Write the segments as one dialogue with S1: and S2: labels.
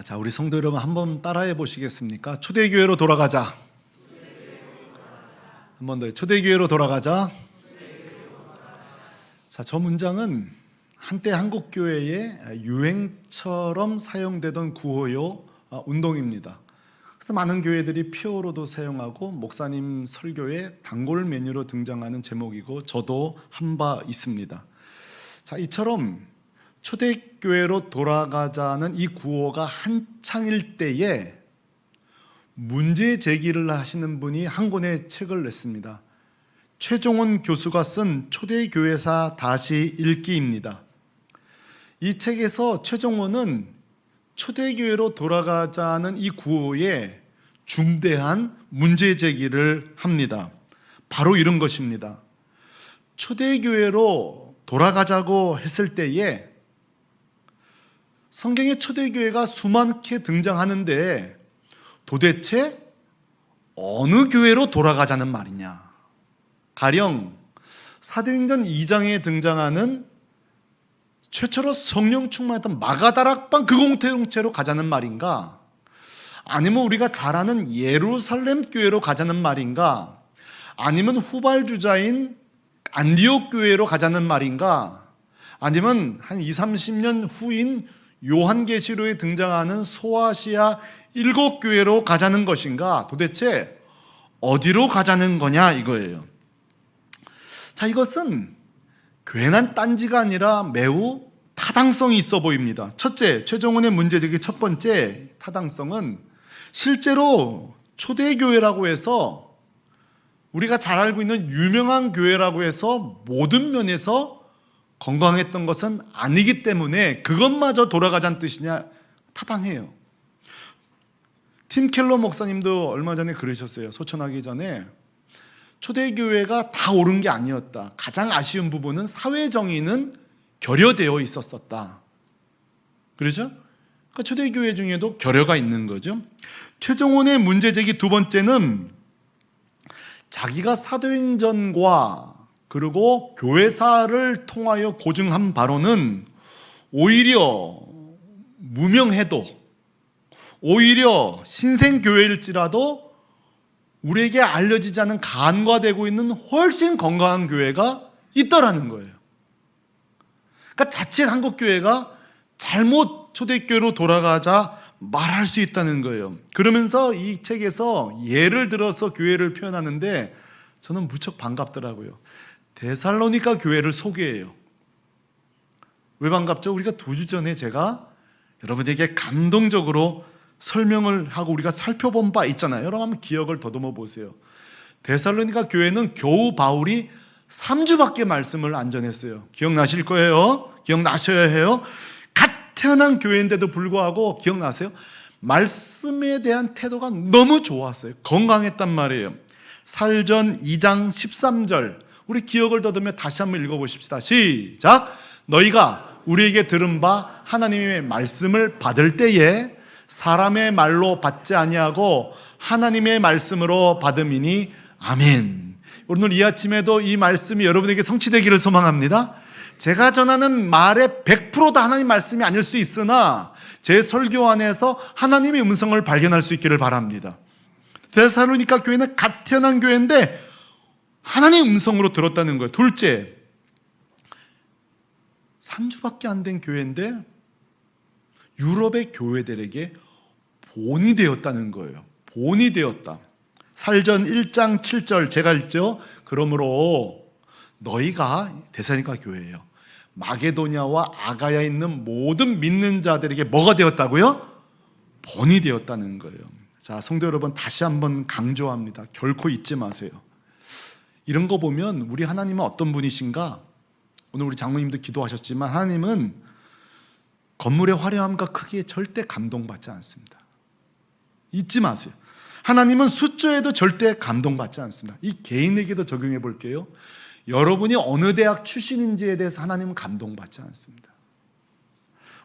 S1: 자, 우리 성도 여러분 한번 따라해 보시겠습니까? 초대교회로 돌아가자. 한 번 더. 초대교회로 돌아가자. 자, 저 문장은 한때 한국 교회의 유행처럼 사용되던 구호요 운동입니다. 그래서 많은 교회들이 피어로도 사용하고 목사님 설교에 단골 메뉴로 등장하는 제목이고 저도 한 바 있습니다. 자, 이처럼 초대교회로 돌아가자는 이 구호가 한창일 때에 문제 제기를 하시는 분이 한 권의 책을 냈습니다. 최종원 교수가 쓴 초대교회사 다시 읽기입니다. 이 책에서 최종원은 초대교회로 돌아가자는 이 구호에 중대한 문제 제기를 합니다. 바로 이런 것입니다. 초대교회로 돌아가자고 했을 때에 성경에 초대교회가 수많게 등장하는데 도대체 어느 교회로 돌아가자는 말이냐? 가령 사도행전 2장에 등장하는 최초로 성령 충만했던 마가다락방 그 공동체로 가자는 말인가? 아니면 우리가 잘 아는 예루살렘 교회로 가자는 말인가? 아니면 후발주자인 안디옥 교회로 가자는 말인가? 아니면 한 20-30년 후인 요한계시록에 등장하는 소아시아 7교회로 가자는 것인가? 도대체 어디로 가자는 거냐 이거예요. 자, 이것은 괜한 딴지가 아니라 매우 타당성이 있어 보입니다. 첫째, 최종원의 문제제기 첫 번째 타당성은 실제로 초대교회라고 해서 우리가 잘 알고 있는 유명한 교회라고 해서 모든 면에서 건강했던 것은 아니기 때문에 그것마저 돌아가자는 뜻이냐? 타당해요. 팀 켈러 목사님도 얼마 전에 그러셨어요. 소천하기 전에 초대교회가 다 옳은 게 아니었다. 가장 아쉬운 부분은 사회정의는 결여되어 있었었다. 그렇죠? 그러니까 초대교회 중에도 결여가 있는 거죠. 최종원의 문제제기 두 번째는 자기가 사도행전과 그리고 교회사를 통하여 고증한 바로는 오히려 무명해도 오히려 신생교회일지라도 우리에게 알려지지 않은 간과되고 있는 훨씬 건강한 교회가 있더라는 거예요. 그러니까 자칫 한국교회가 잘못 초대교회로 돌아가자 말할 수 있다는 거예요. 그러면서 이 책에서 예를 들어서 교회를 표현하는데 저는 무척 반갑더라고요. 데살로니가 교회를 소개해요. 왜 반갑죠? 우리가 2주 전에 제가 여러분에게 감동적으로 설명을 하고 우리가 살펴본 바 있잖아요. 여러분 한번 기억을 더듬어 보세요. 데살로니가 교회는 겨우 바울이 3주밖에 말씀을 안 전했어요. 기억나실 거예요. 기억나셔야 해요. 갓 태어난 교회인데도 불구하고 기억나세요? 말씀에 대한 태도가 너무 좋았어요. 건강했단 말이에요. 살전 2장 13절 우리 기억을 더듬어 다시 한번 읽어보십시다. 시작! 너희가 우리에게 들은 바 하나님의 말씀을 받을 때에 사람의 말로 받지 아니하고 하나님의 말씀으로 받음이니 아멘. 오늘 이 아침에도 이 말씀이 여러분에게 성취되기를 소망합니다. 제가 전하는 말의 100% 다 하나님 말씀이 아닐 수 있으나 제 설교 안에서 하나님의 음성을 발견할 수 있기를 바랍니다. 데살로니가 교회는 갓 태어난 교회인데 하나님의 음성으로 들었다는 거예요. 둘째, 3주밖에 안 된 교회인데 유럽의 교회들에게 본이 되었다는 거예요. 본이 되었다. 살전 1장 7절 제가 읽죠. 그러므로 너희가 데살로니가 교회예요. 마게도냐와 아가야에 있는 모든 믿는 자들에게 뭐가 되었다고요? 본이 되었다는 거예요. 자, 성도 여러분 다시 한번 강조합니다. 결코 잊지 마세요. 이런 거 보면 우리 하나님은 어떤 분이신가? 오늘 우리 장로님도 기도하셨지만 하나님은 건물의 화려함과 크기에 절대 감동받지 않습니다. 잊지 마세요. 하나님은 숫자에도 절대 감동받지 않습니다. 이 개인에게도 적용해 볼게요. 여러분이 어느 대학 출신인지에 대해서 하나님은 감동받지 않습니다.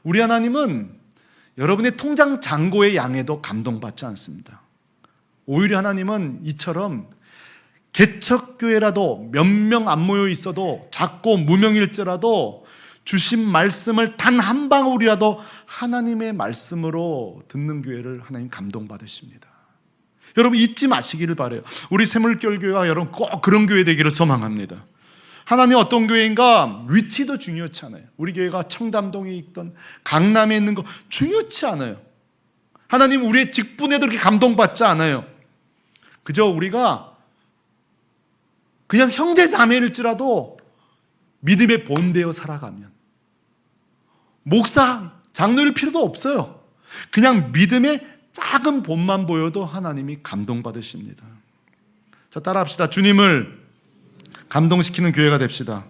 S1: 우리 하나님은 여러분의 통장 잔고의 양에도 감동받지 않습니다. 오히려 하나님은 이처럼 개척교회라도 몇 명 안 모여 있어도 작고 무명일지라도 주신 말씀을 단 한 방울이라도 하나님의 말씀으로 듣는 교회를 하나님 감동받으십니다. 여러분 잊지 마시기를 바라요. 우리 샘물결교회가 여러분 꼭 그런 교회 되기를 소망합니다. 하나님 어떤 교회인가 위치도 중요치 않아요. 우리 교회가 청담동에 있던 강남에 있는 거 중요치 않아요. 하나님 우리의 직분에도 그렇게 감동받지 않아요. 그저 우리가 그냥 형제 자매일지라도 믿음의 본되어 살아가면 목사, 장로일 필요도 없어요. 그냥 믿음의 작은 본만 보여도 하나님이 감동받으십니다. 자, 따라합시다. 주님을 감동시키는 교회가 됩시다.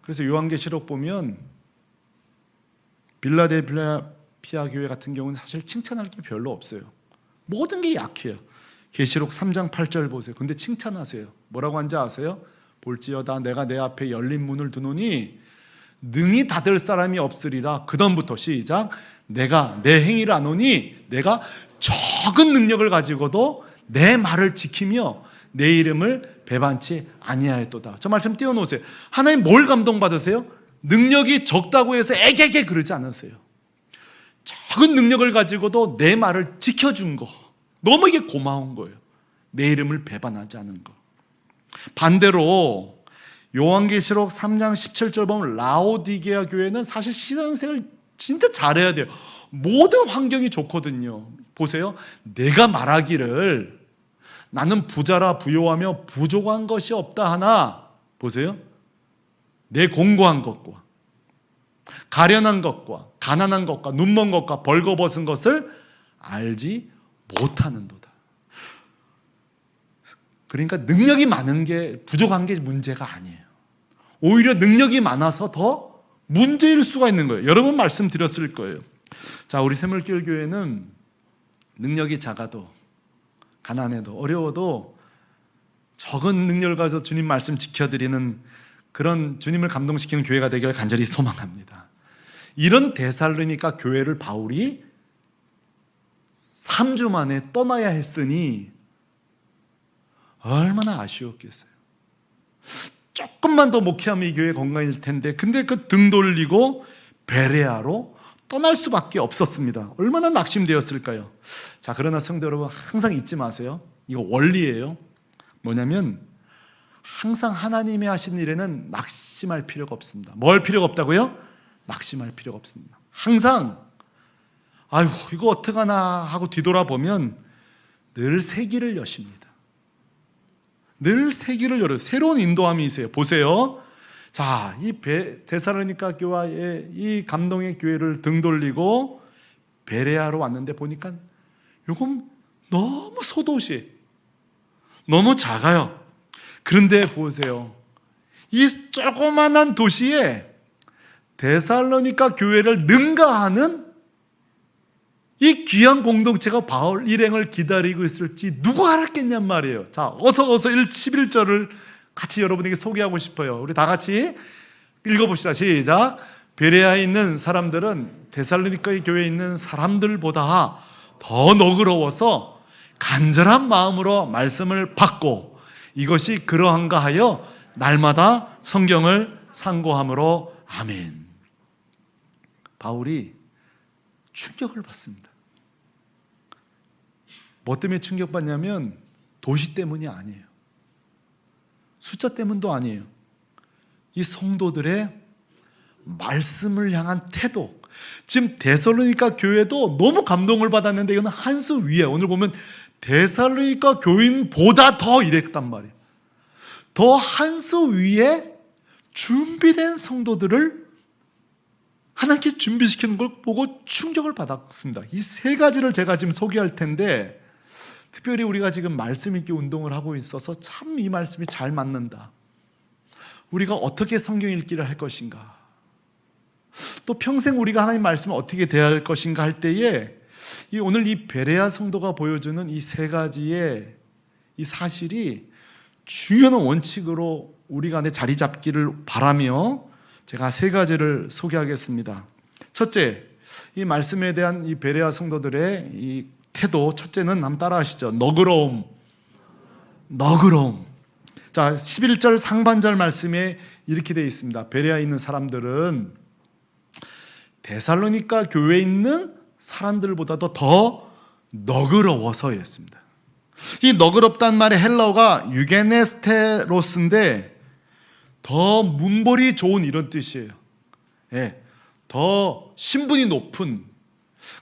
S1: 그래서 요한계시록 보면 빌라델피아 교회 같은 경우는 사실 칭찬할 게 별로 없어요. 모든 게 약해요. 계시록 3장 8절 보세요. 근데 칭찬하세요. 뭐라고 한지 아세요? 볼지어다 내가 내 앞에 열린 문을 두노니 능히 닫을 사람이 없으리라. 그다음부터 시작. 내가 내 행위를 아노니 내가 적은 능력을 가지고도 내 말을 지키며 내 이름을 배반치 아니하였도다. 저 말씀 띄워놓으세요. 하나님 뭘 감동받으세요? 능력이 적다고 해서 애게게 그러지 않으세요. 적은 능력을 가지고도 내 말을 지켜준 거, 너무 이게 고마운 거예요. 내 이름을 배반하지 않은 거. 반대로 요한계시록 3장 17절 보면 라오디게아 교회는 사실 신앙생활을 진짜 잘해야 돼요. 모든 환경이 좋거든요. 보세요. 내가 말하기를 나는 부자라 부요하며 부족한 것이 없다 하나, 보세요. 내 공고한 것과 가련한 것과 가난한 것과 눈먼 것과 벌거벗은 것을 알지 못하는도다. 그러니까 능력이 많은 게 부족한 게 문제가 아니에요. 오히려 능력이 많아서 더 문제일 수가 있는 거예요. 여러 번 말씀드렸을 거예요. 자, 우리 샘물교회는 능력이 작아도 가난해도 어려워도 적은 능력을 가져서 주님 말씀 지켜드리는 그런 주님을 감동시키는 교회가 되기를 간절히 소망합니다. 이런 데살로니가 교회를 바울이 3주 만에 떠나야 했으니 얼마나 아쉬웠겠어요. 조금만 더 목회하면 이 교회 건강해질 텐데, 근데 그 등 돌리고 베레아로 떠날 수밖에 없었습니다. 얼마나 낙심되었을까요? 자, 그러나 성도 여러분 항상 잊지 마세요. 이거 원리예요. 뭐냐면 항상 하나님이 하신 일에는 낙심할 필요가 없습니다. 뭘 필요가 없다고요? 낙심할 필요가 없습니다. 항상 아유 이거 어떡하나 하고 뒤돌아보면 늘 새 길을 여십니다. 늘 새 길을 열어요. 새로운 인도함이 있어요. 보세요. 자, 이 데살로니가 교회의 이 감동의 교회를 등 돌리고 베레아로 왔는데 보니까 이건 너무 소도시, 너무 작아요. 그런데 보세요. 이 조그만한 도시에 데살로니가 교회를 능가하는 이 귀한 공동체가 바울 일행을 기다리고 있을지 누가 알았겠냔 말이에요. 자, 어서 11절을 같이 여러분에게 소개하고 싶어요. 우리 다 같이 읽어봅시다. 시작. 베레아에 있는 사람들은 데살로니가의 교회에 있는 사람들보다 더 너그러워서 간절한 마음으로 말씀을 받고 이것이 그러한가 하여 날마다 성경을 상고함으로 아멘. 바울이 충격을 받습니다. 뭐 때문에 충격받냐면 도시 때문이 아니에요. 숫자 때문도 아니에요. 이 성도들의 말씀을 향한 태도. 지금 데살로니가 교회도 너무 감동을 받았는데 이건 한 수 위에, 오늘 보면 데살로니가 교인보다 더 이랬단 말이에요. 더 한 수 위에 준비된 성도들을 하나님께 준비시키는 걸 보고 충격을 받았습니다. 이 세 가지를 제가 지금 소개할 텐데, 특별히 우리가 지금 말씀 읽기 운동을 하고 있어서 참 이 말씀이 잘 맞는다. 우리가 어떻게 성경 읽기를 할 것인가, 또 평생 우리가 하나님 말씀을 어떻게 대할 것인가 할 때에 오늘 이 베레아 성도가 보여주는 이 세 가지의 이 사실이 중요한 원칙으로 우리가 안에 자리 잡기를 바라며 제가 세 가지를 소개하겠습니다. 첫째, 이 말씀에 대한 이 베레아 성도들의 이 태도, 첫째는 한번 따라 하시죠. 너그러움. 자, 11절 상반절 말씀에 이렇게 되어 있습니다. 베레아에 있는 사람들은 데살로니가 교회에 있는 사람들보다도 더 너그러워서 이랬습니다. 이 너그럽다는 말의 헬라어가 유게네스테로스인데 더 문벌이 좋은 이런 뜻이에요. 예, 더 신분이 높은.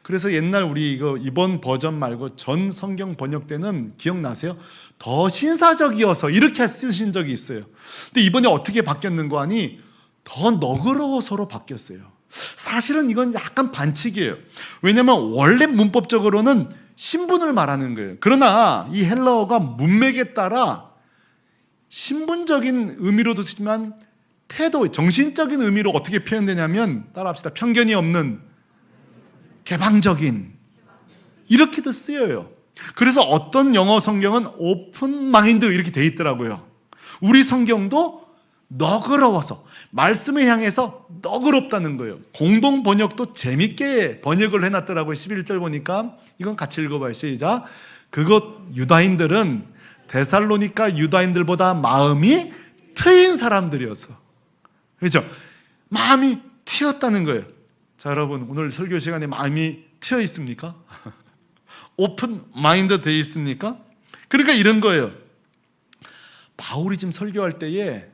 S1: 그래서 옛날 우리 이번 버전 말고 전 성경 번역 때는 기억나세요? 더 신사적이어서 이렇게 쓰신 적이 있어요. 근데 이번에 어떻게 바뀌었는가 하니 더 너그러워서로 바뀌었어요. 사실은 이건 약간 반칙이에요. 왜냐하면 원래 문법적으로는 신분을 말하는 거예요. 그러나 이 헬라어가 문맥에 따라 신분적인 의미로도 쓰지만 태도, 정신적인 의미로 어떻게 표현되냐면 따라합시다. 편견이 없는, 개방적인, 이렇게도 쓰여요. 그래서 어떤 영어 성경은 오픈 마인드 이렇게 돼 있더라고요. 우리 성경도 너그러워서, 말씀을 향해서 너그럽다는 거예요. 공동 번역도 재밌게 번역을 해놨더라고요. 11절 보니까 이건 같이 읽어봐요. 시작. 그것 유다인들은 데살로니가 유다인들보다 마음이 트인 사람들이어서. 그렇죠? 마음이 트였다는 거예요. 자, 여러분 오늘 설교 시간에 마음이 트여 있습니까? 오픈 마인드 되어 있습니까? 그러니까 이런 거예요. 바울이 지금 설교할 때에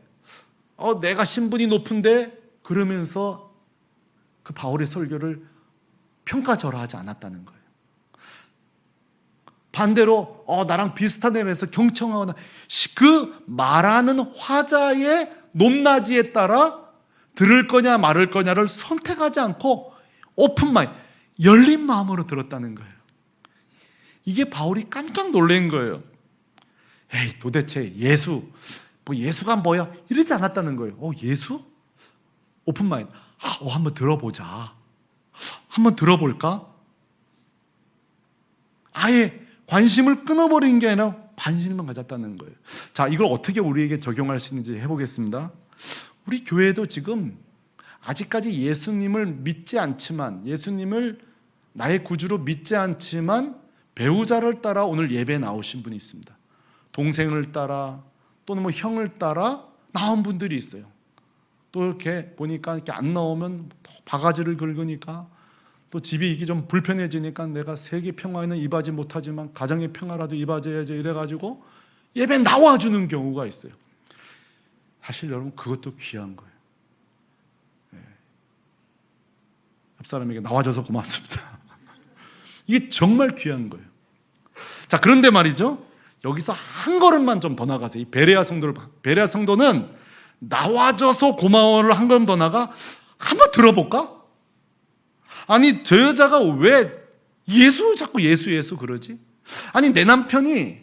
S1: 내가 신분이 높은데 그러면서 그 바울의 설교를 평가절하하지 않았다는 거예요. 반대로 나랑 비슷한 애면서 경청하거나 그 말하는 화자의 높낮이에 따라 들을 거냐 말을 거냐를 선택하지 않고 오픈 마인드, 열린 마음으로 들었다는 거예요. 이게 바울이 깜짝 놀란 거예요. 에이, 도대체 예수가 뭐야? 이러지 않았다는 거예요. 예수? 오픈 마인드. 한번 들어보자. 한번 들어볼까? 아예 관심을 끊어버린 게 아니라 관심만 가졌다는 거예요. 자, 이걸 어떻게 우리에게 적용할 수 있는지 해보겠습니다. 우리 교회도 지금 아직까지 예수님을 믿지 않지만, 예수님을 나의 구주로 믿지 않지만 배우자를 따라 오늘 예배에 나오신 분이 있습니다. 동생을 따라 또는 형을 따라 나온 분들이 있어요. 또 이렇게 보니까 이렇게 안 나오면 바가지를 긁으니까, 또 집이 이게 좀 불편해지니까 내가 세계 평화에는 임하지 못하지만 가정의 평화라도 임하져야지 이래가지고 예배 나와주는 경우가 있어요. 사실 여러분 그것도 귀한 거예요. 옆 사람에게 나와줘서 고맙습니다. 이게 정말 귀한 거예요. 자, 그런데 말이죠, 여기서 한 걸음만 좀 더 나가세요. 이 베레아 성도는 나와줘서 고마워를 한 걸음 더 나가 한번 들어볼까? 아니, 저 여자가 왜 자꾸 예수 그러지? 아니, 내 남편이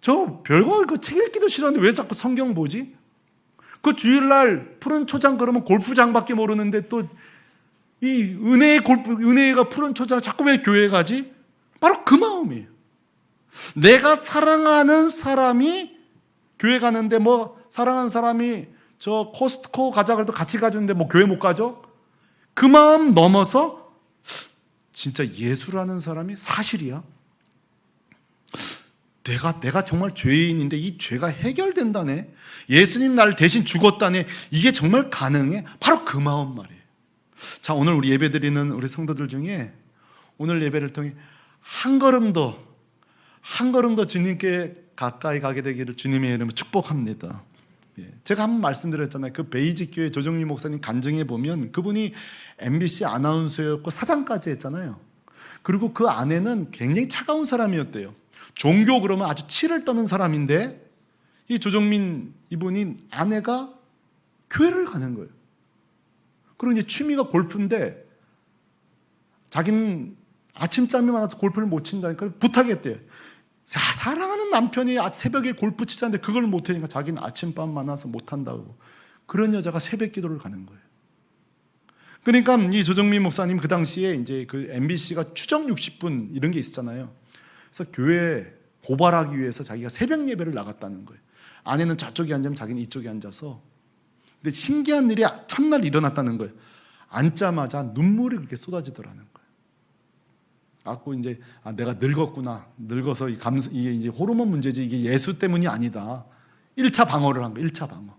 S1: 저 별거 책 읽기도 싫었는데 왜 자꾸 성경 보지? 그 주일날 푸른 초장 그러면 골프장밖에 모르는데 또 이 은혜가 푸른 초장 자꾸 왜 교회 가지? 바로 그 마음이에요. 내가 사랑하는 사람이 교회 가는데 사랑하는 사람이 저 코스트코 가자 그래도 같이 가주는데 교회 못 가죠? 그 마음 넘어서 진짜 예수라는 사람이 사실이야. 내가 정말 죄인인데 이 죄가 해결된다네. 예수님 나를 대신 죽었다네. 이게 정말 가능해? 바로 그 마음 말이에요. 자, 오늘 우리 예배 드리는 우리 성도들 중에 오늘 예배를 통해 한 걸음 더 주님께 가까이 가게 되기를 주님의 이름으로 축복합니다. 제가 한번 말씀드렸잖아요. 그 베이직 교회 조정리 목사님 간증해 보면 그분이 MBC 아나운서였고 사장까지 했잖아요. 그리고 그 아내는 굉장히 차가운 사람이었대요. 종교 그러면 아주 치를 떠는 사람인데 이 조정민 이분이 아내가 교회를 가는 거예요. 그리고 이제 취미가 골프인데 자기는 아침잠이 많아서 골프를 못 친다니까 부탁했대요. 사랑하는 남편이 새벽에 골프 치자는데 그걸 못하니까 자기는 아침밤 많아서 못한다고. 그런 여자가 새벽 기도를 가는 거예요. 그러니까 이 조정민 목사님 그 당시에 이제 그 MBC가 추정 60분 이런 게 있었잖아요. 그래서 교회 고발하기 위해서 자기가 새벽 예배를 나갔다는 거예요. 아내는 저쪽에 앉으면 자기는 이쪽에 앉아서. 근데 신기한 일이 첫날 일어났다는 거예요. 앉자마자 눈물이 그렇게 쏟아지더라는 거예요. 갖고 이제 내가 늙었구나. 늙어서 이게 이제 호르몬 문제지 이게 예수 때문이 아니다. 1차 방어를 한 거예요. 1차 방어.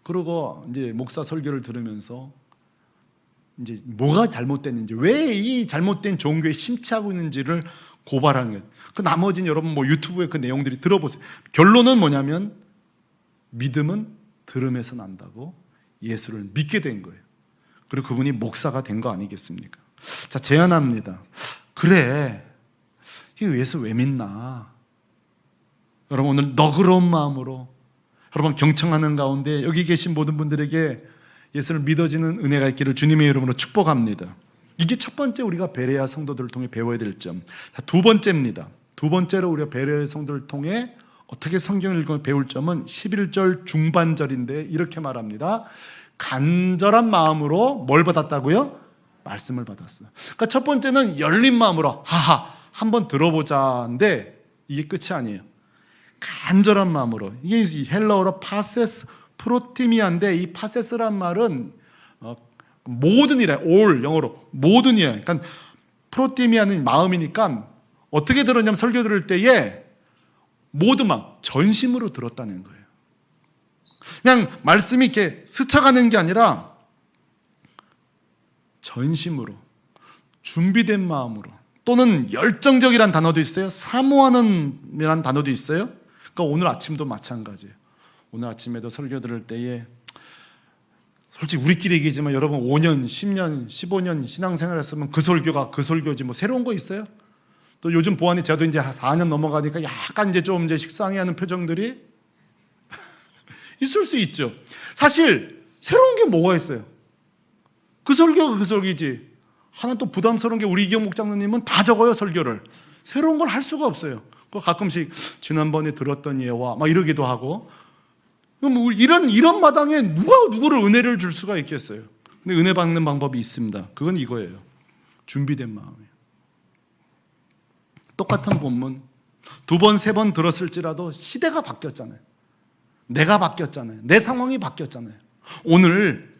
S1: 그러고 이제 목사 설교를 들으면서 이제 뭐가 잘못됐는지, 왜 이 잘못된 종교에 심취하고 있는지를 고발하는 거예요. 그 나머지는 여러분 뭐 유튜브에 그 내용들이 들어보세요. 결론은 뭐냐면 믿음은 들음에서 난다고 예수를 믿게 된 거예요. 그리고 그분이 목사가 된 거 아니겠습니까? 자, 제안합니다. 그래, 이 예수 왜 믿나? 여러분 오늘 너그러운 마음으로 여러분 경청하는 가운데 여기 계신 모든 분들에게 예수를 믿어지는 은혜가 있기를 주님의 이름으로 축복합니다. 이게 첫 번째 우리가 베레아 성도들을 통해 배워야 될 점. 두 번째입니다. 두 번째로 우리가 베레아 성도들을 통해 어떻게 성경을 읽고 배울 점은 11절 중반절인데 이렇게 말합니다. 간절한 마음으로 뭘 받았다고요? 말씀을 받았어요. 그러니까 첫 번째는 열린 마음으로 하하 한번 들어보자인데 이게 끝이 아니에요. 간절한 마음으로. 이게 헬라어로 파세스 프로티미아인데 이 파세스란 말은 모든 일에 all 영어로 모든 일. 그러니까 프로티미아는 마음이니까 어떻게 들었냐면 설교 들을 때에 모든 마음 전심으로 들었다는 거예요. 그냥 말씀이 이렇게 스쳐가는 게 아니라 전심으로 준비된 마음으로 또는 열정적이란 단어도 있어요. 사모하는 이란 단어도 있어요. 그러니까 오늘 아침도 마찬가지예요. 오늘 아침에도 설교 들을 때에 솔직히 우리끼리 얘기지만 여러분 5년, 10년, 15년 신앙생활 했으면 그 설교가 그 설교지 뭐 새로운 거 있어요? 또 요즘 보아하니 저도 이제 한 4년 넘어가니까 약간 이제 좀 이제 식상해하는 표정들이 있을 수 있죠. 사실 새로운 게 뭐가 있어요? 그 설교가 그 설교지. 하나 또 부담스러운 게 우리 이경 목장로님은 다 적어요 설교를. 새로운 걸 할 수가 없어요. 가끔씩 지난번에 들었던 예와 막 이러기도 하고. 뭐 이런 마당에 누가 누구를 은혜를 줄 수가 있겠어요? 근데 은혜 받는 방법이 있습니다. 그건 이거예요. 준비된 마음이에요. 똑같은 본문 두 번, 세 번 들었을지라도 시대가 바뀌었잖아요. 내가 바뀌었잖아요. 내 상황이 바뀌었잖아요. 오늘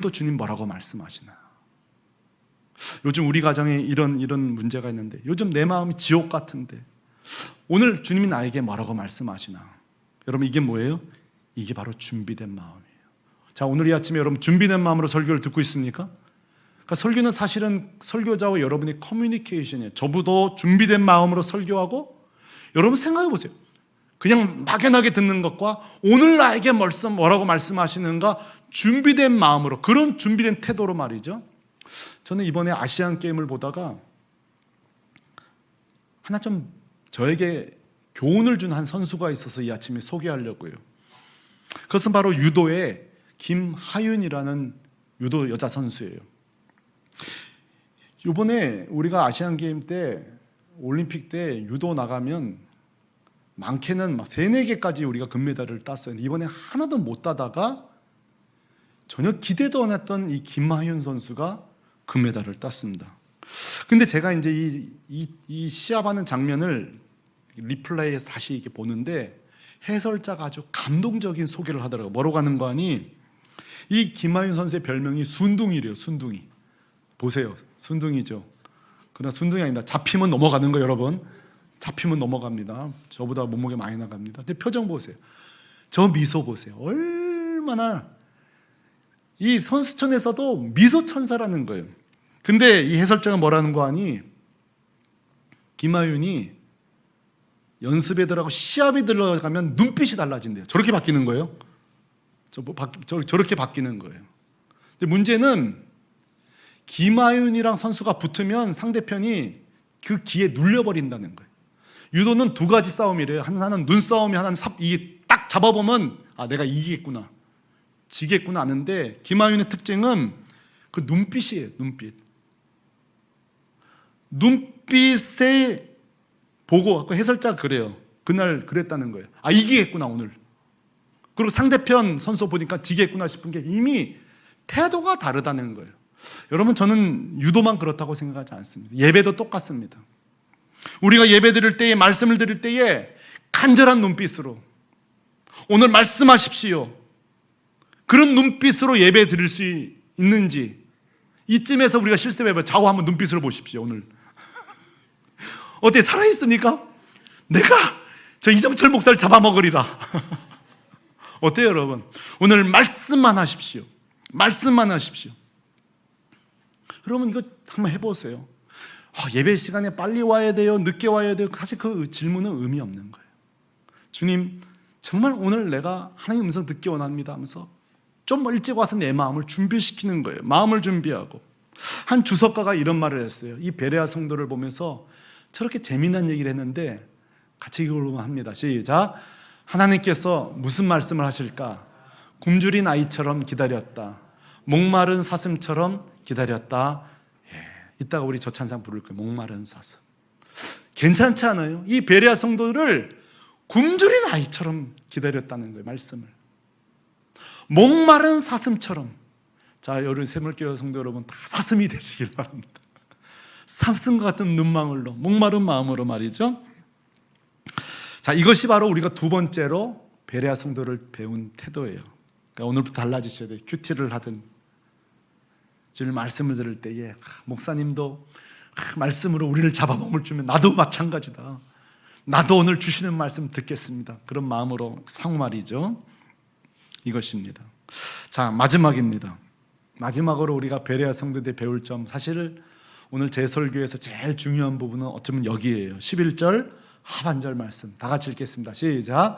S1: 또 주님 뭐라고 말씀하시나? 요즘 우리 가정에 이런 문제가 있는데 요즘 내 마음이 지옥 같은데 오늘 주님이 나에게 뭐라고 말씀하시나? 여러분 이게 뭐예요? 이게 바로 준비된 마음이에요. 자, 오늘 이 아침에 여러분 준비된 마음으로 설교를 듣고 있습니까? 그러니까 설교는 사실은 설교자와 여러분의 커뮤니케이션이에요. 저보다 준비된 마음으로 설교하고 여러분 생각해 보세요. 그냥 막연하게 듣는 것과 오늘 나에게 뭐라고 말씀하시는가 준비된 마음으로 그런 준비된 태도로 말이죠. 저는 이번에 아시안 게임을 보다가 하나 좀 저에게 교훈을 준 한 선수가 있어서 이 아침에 소개하려고요. 그것은 바로 유도의 김하윤이라는 유도 여자 선수예요. 이번에 우리가 아시안 게임 때 올림픽 때 유도 나가면 많게는 막 3, 4개까지 우리가 금메달을 땄어요. 이번에 하나도 못 따다가 전혀 기대도 안 했던 이 김하윤 선수가 금메달을 땄습니다. 근데 제가 이제 이 시합하는 장면을 리플레이에서 다시 이렇게 보는데 해설자가 아주 감동적인 소개를 하더라고요. 뭐라고 하는 거 아니? 이 김하윤 선수의 별명이 순둥이래요. 순둥이. 보세요. 순둥이죠. 그러나 순둥이 아니다. 잡히면 넘어가는 거 여러분. 잡히면 넘어갑니다. 저보다 몸무게 많이 나갑니다. 근데 표정 보세요. 저 미소 보세요. 얼마나 이 선수촌에서도 미소 천사라는 거예요. 근데 이 해설자가 뭐라는 거 아니? 김하윤이 연습에 들어가고 시합에 들어가면 눈빛이 달라진대요. 저렇게 바뀌는 거예요. 저렇게 바뀌는 거예요. 근데 문제는 김하윤이랑 선수가 붙으면 상대편이 그 기에 눌려버린다는 거예요. 유도는 2가지 싸움이래요. 하나는 눈싸움이, 하나는 이게 딱 잡아보면 아 내가 이기겠구나, 지겠구나 아는데 김하윤의 특징은 그 눈빛이에요. 눈빛에 보고 해설자가 그래요. 그날 그랬다는 거예요. 아 이기겠구나 오늘. 그리고 상대편 선수 보니까 지겠구나 싶은 게 이미 태도가 다르다는 거예요. 여러분 저는 유도만 그렇다고 생각하지 않습니다. 예배도 똑같습니다. 우리가 예배 드릴 때에 말씀을 드릴 때에 간절한 눈빛으로 오늘 말씀하십시오. 그런 눈빛으로 예배 드릴 수 있는지 이쯤에서 우리가 실습해봐요. 좌우 한번 눈빛으로 보십시오. 오늘 어때 살아있습니까? 내가 저 이정철 목사를 잡아먹으리라. 어때요, 여러분? 오늘 말씀만 하십시오. 말씀만 하십시오. 여러분, 이거 한번 해보세요. 예배 시간에 빨리 와야 돼요? 늦게 와야 돼요? 사실 그 질문은 의미 없는 거예요. 주님, 정말 오늘 내가 하나님 음성 듣기 원합니다 하면서 좀 일찍 와서 내 마음을 준비시키는 거예요. 마음을 준비하고. 한 주석가가 이런 말을 했어요. 이 베레아 성도를 보면서 저렇게 재미난 얘기를 했는데 같이 읽어보면 합니다. 시작. 하나님께서 무슨 말씀을 하실까? 굶주린 아이처럼 기다렸다. 목마른 사슴처럼 기다렸다. 이따가 우리 저 찬양 부를 거예요. 목마른 사슴. 괜찮지 않아요? 이 베레아 성도를 굶주린 아이처럼 기다렸다는 거예요. 말씀을. 목마른 사슴처럼. 자, 여러분 새물교회 성도 여러분 다 사슴이 되시길 바랍니다. 사슴과 같은 눈망울로, 목마른 마음으로 말이죠. 자, 이것이 바로 우리가 두 번째로 베레아 성도를 배운 태도예요. 그러니까 오늘부터 달라지셔야 돼요. 큐티를 하든 주님 말씀을 들을 때에 목사님도 말씀으로 우리를 잡아먹을 주면 나도 마찬가지다. 나도 오늘 주시는 말씀 듣겠습니다. 그런 마음으로 상말이죠. 이것입니다. 자, 마지막입니다. 마지막으로 우리가 베레아 성도들이 배울 점, 사실 오늘 제 설교에서 제일 중요한 부분은 어쩌면 여기에요. 11절 하반절 말씀 다 같이 읽겠습니다. 시작.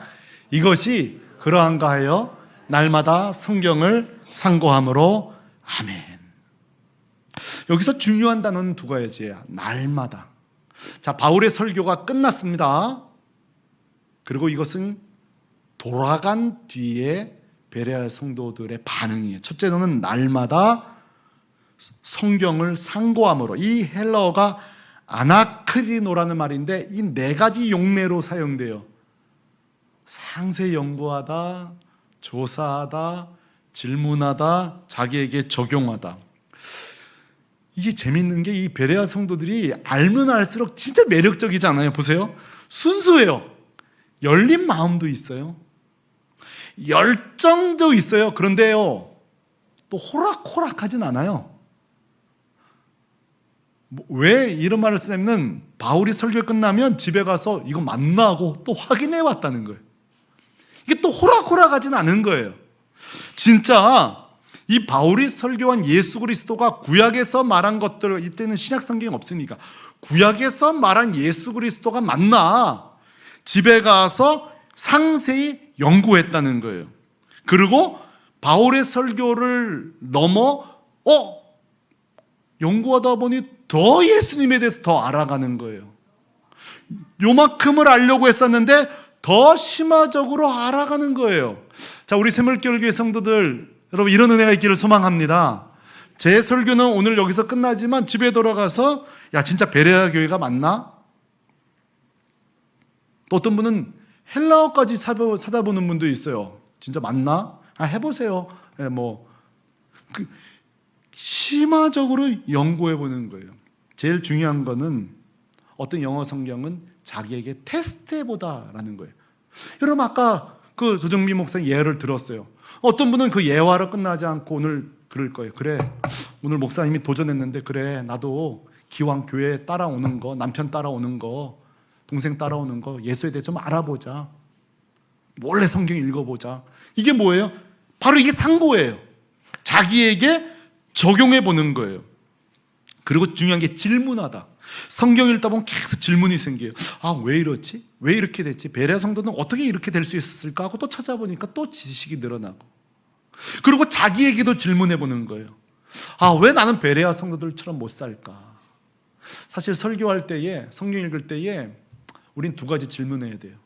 S1: 이것이 그러한가 하여 날마다 성경을 상고함으로 아멘. 여기서 중요한 단어는 두 가지예요. 날마다. 자, 바울의 설교가 끝났습니다. 그리고 이것은 돌아간 뒤에 베레아 성도들의 반응이에요. 첫째로는 날마다 성경을 상고함으로. 이 헬라어가 아나크리노라는 말인데 이 네 가지 용례로 사용돼요. 상세 연구하다, 조사하다, 질문하다, 자기에게 적용하다. 이게 재밌는 게 이 베레아 성도들이 알면 알수록 진짜 매력적이잖아요. 보세요. 순수해요. 열린 마음도 있어요. 열정도 있어요. 그런데요, 또 호락호락하진 않아요. 왜 이런 말을 쓰냐면 바울이 설교 끝나면 집에 가서 이거 맞나 하고 또 확인해 왔다는 거예요. 이게 또 호락호락하진 않은 거예요. 진짜 이 바울이 설교한 예수 그리스도가 구약에서 말한 것들, 이때는 신약 성경이 없으니까 구약에서 말한 예수 그리스도가 맞나 집에 가서 상세히 연구했다는 거예요. 그리고 바울의 설교를 넘어 연구하다 보니 더 예수님에 대해서 더 알아가는 거예요. 요만큼을 알려고 했었는데 더 심화적으로 알아가는 거예요. 자, 우리 새물교회 성도들, 여러분 이런 은혜가 있기를 소망합니다. 제 설교는 오늘 여기서 끝나지만 집에 돌아가서 야, 진짜 베레아 교회가 맞나? 또 어떤 분은 헬라어까지 찾아보는 분도 있어요. 진짜 맞나? 해보세요. 심화적으로 연구해 보는 거예요. 제일 중요한 거는 어떤 영어 성경은 자기에게 테스트해 보다라는 거예요. 여러분 아까 그 조정미 목사님 예화를 들었어요. 어떤 분은 그 예화로 끝나지 않고 오늘 그럴 거예요. 그래, 오늘 목사님이 도전했는데 그래, 나도 기왕 교회 따라오는 거, 남편 따라오는 거, 동생 따라오는 거, 예수에 대해 좀 알아보자. 몰래 성경 읽어보자. 이게 뭐예요? 바로 이게 상고예요. 자기에게 적용해 보는 거예요. 그리고 중요한 게 질문하다. 성경 읽다 보면 계속 질문이 생겨요. 왜 이렇지? 왜 이렇게 됐지? 베레아 성도는 어떻게 이렇게 될 수 있었을까 하고 또 찾아보니까 또 지식이 늘어나고. 그리고 자기에게도 질문해 보는 거예요. 왜 나는 베레아 성도들처럼 못 살까? 사실 설교할 때에, 성경 읽을 때에 우린 두 가지 질문해야 돼요.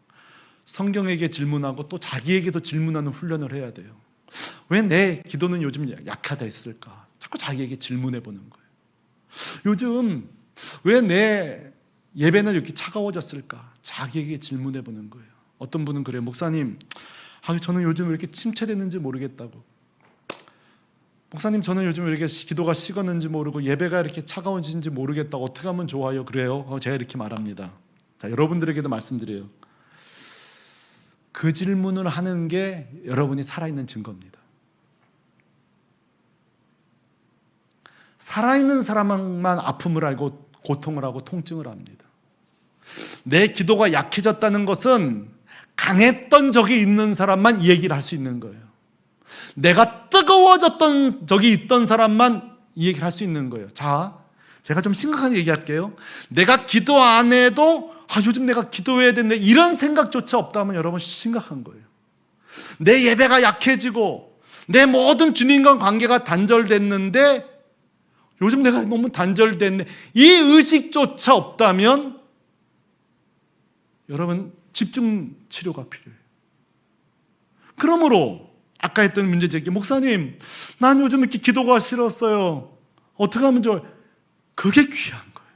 S1: 성경에게 질문하고 또 자기에게도 질문하는 훈련을 해야 돼요. 왜 내 기도는 요즘 약하다 했을까? 자꾸 자기에게 질문해 보는 거예요. 요즘 왜 내 예배는 이렇게 차가워졌을까? 자기에게 질문해 보는 거예요. 어떤 분은 그래요. 목사님, 저는 요즘 왜 이렇게 침체됐는지 모르겠다고. 목사님, 저는 요즘 왜 이렇게 기도가 식었는지 모르고 예배가 이렇게 차가워진지 모르겠다고. 어떻게 하면 좋아요? 그래요? 제가 이렇게 말합니다. 자, 여러분들에게도 말씀드려요. 그 질문을 하는 게 여러분이 살아있는 증거입니다. 살아있는 사람만 아픔을 알고 고통을 하고 통증을 합니다. 내 기도가 약해졌다는 것은 강했던 적이 있는 사람만 이 얘기를 할 수 있는 거예요. 내가 뜨거워졌던 적이 있던 사람만 이 얘기를 할 수 있는 거예요. 자, 제가 좀 심각하게 얘기할게요. 내가 기도 안 해도 요즘 내가 기도해야 되는데 이런 생각조차 없다면 여러분 심각한 거예요. 내 예배가 약해지고 내 모든 주님과 관계가 단절됐는데 요즘 내가 너무 단절됐네, 이 의식조차 없다면 여러분 집중 치료가 필요해요. 그러므로 아까 했던 문제 제기, 목사님 난 요즘 이렇게 기도가 싫었어요, 어떻게 하면 좋아요? 그게 귀한 거예요.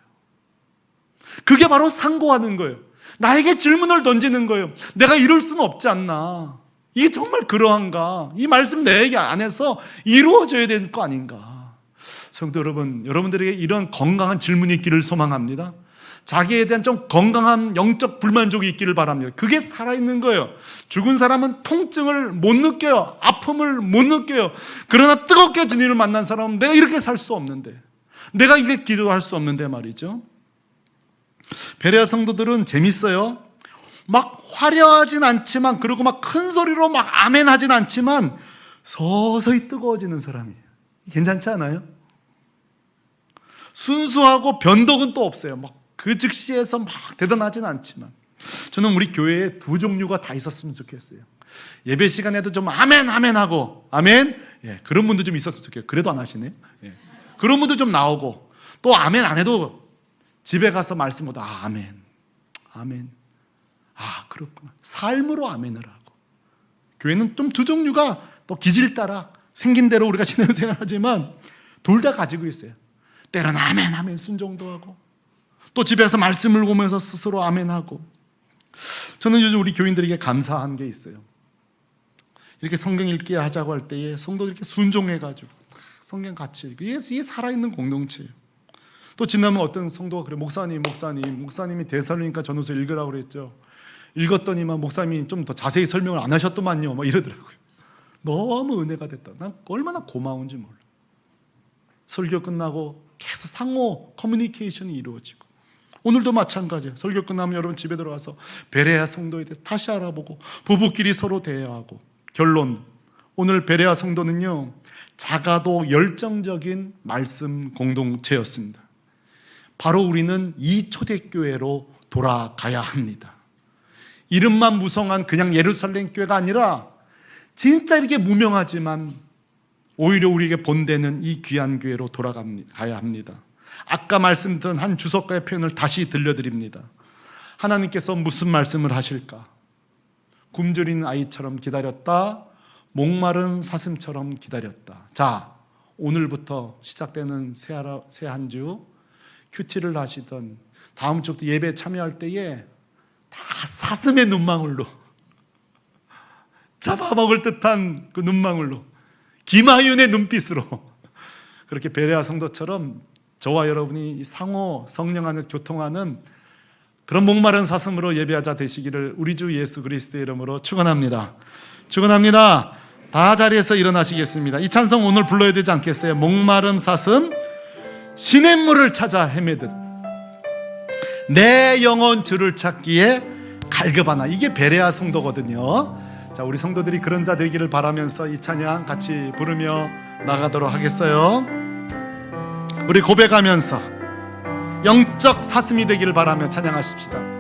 S1: 그게 바로 상고하는 거예요. 나에게 질문을 던지는 거예요. 내가 이룰 수는 없지 않나, 이게 정말 그러한가, 이 말씀 내 안에서 이루어져야 되는 거 아닌가. 성도 여러분, 여러분들에게 이런 건강한 질문이 있기를 소망합니다. 자기에 대한 좀 건강한 영적 불만족이 있기를 바랍니다. 그게 살아있는 거예요. 죽은 사람은 통증을 못 느껴요. 아픔을 못 느껴요. 그러나 뜨겁게 주님을 만난 사람은 내가 이렇게 살 수 없는데, 내가 이렇게 기도할 수 없는데 말이죠. 베레아 성도들은 재밌어요. 막 화려하진 않지만, 그리고 막 큰 소리로 막 아멘 하진 않지만 서서히 뜨거워지는 사람이에요. 괜찮지 않아요? 순수하고 변덕은 또 없어요. 막 그 즉시에서 막 대단하진 않지만, 저는 우리 교회에 두 종류가 다 있었으면 좋겠어요. 예배 시간에도 좀 아멘 아멘 하고, 아멘, 예, 그런 분도 좀 있었으면 좋겠어요. 그래도 안 하시네. 예. 그런 분도 좀 나오고, 또 아멘 안 해도 집에 가서 말씀보다 아멘, 아멘, 그렇구나, 삶으로 아멘을 하고. 교회는 좀 두 종류가 또 기질 따라 생긴 대로 우리가 신앙생활하지만 둘 다 가지고 있어요. 때로는 아멘 아멘 순종도 하고, 또 집에서 말씀을 보면서 스스로 아멘하고. 저는 요즘 우리 교인들에게 감사한 게 있어요. 이렇게 성경 읽기 하자고 할 때에 성도들 이렇게 순종해가지고 성경 같이 읽고, 이게 살아있는 공동체예요. 또 지나면 어떤 성도가 그래, 목사님이 데살로니가 전후서 읽으라고 그랬죠. 읽었더니만 목사님이 좀 더 자세히 설명을 안 하셨더만요, 막 이러더라고요. 너무 은혜가 됐다. 난 얼마나 고마운지 몰라. 설교 끝나고 계속 상호 커뮤니케이션이 이루어지고, 오늘도 마찬가지예요. 설교 끝나면 여러분 집에 들어가서 베레아 성도에 대해서 다시 알아보고 부부끼리 서로 대화하고. 결론, 오늘 베레아 성도는요, 작아도 열정적인 말씀 공동체였습니다. 바로 우리는 이 초대교회로 돌아가야 합니다. 이름만 무성한 그냥 예루살렘 교회가 아니라 진짜 이렇게 무명하지만 오히려 우리에게 본되는 이 귀한 교회로 돌아가야 합니다. 아까 말씀드린 한 주석가의 표현을 다시 들려드립니다. 하나님께서 무슨 말씀을 하실까? 굶주린 아이처럼 기다렸다, 목마른 사슴처럼 기다렸다. 자, 오늘부터 시작되는 새 한 주 큐티를 하시던, 다음 주부터 예배 참여할 때에 다 사슴의 눈망울로, 잡아먹을 듯한 그 눈망울로, 김하윤의 눈빛으로 그렇게 베레아 성도처럼 저와 여러분이 상호 성령 안에 교통하는 그런 목마른 사슴으로 예배하자 되시기를 우리 주 예수 그리스도의 이름으로 축원합니다. 축원합니다. 다 자리에서 일어나시겠습니다. 이 찬송 오늘 불러야 되지 않겠어요? 목마른 사슴 시냇물을 찾아 헤매듯 내 영혼 주를 찾기에 갈급하나. 이게 베레아 성도거든요. 자, 우리 성도들이 그런 자 되기를 바라면서 이 찬양 같이 부르며 나가도록 하겠어요. 우리 고백하면서 영적 사슴이 되기를 바라며 찬양하십시다.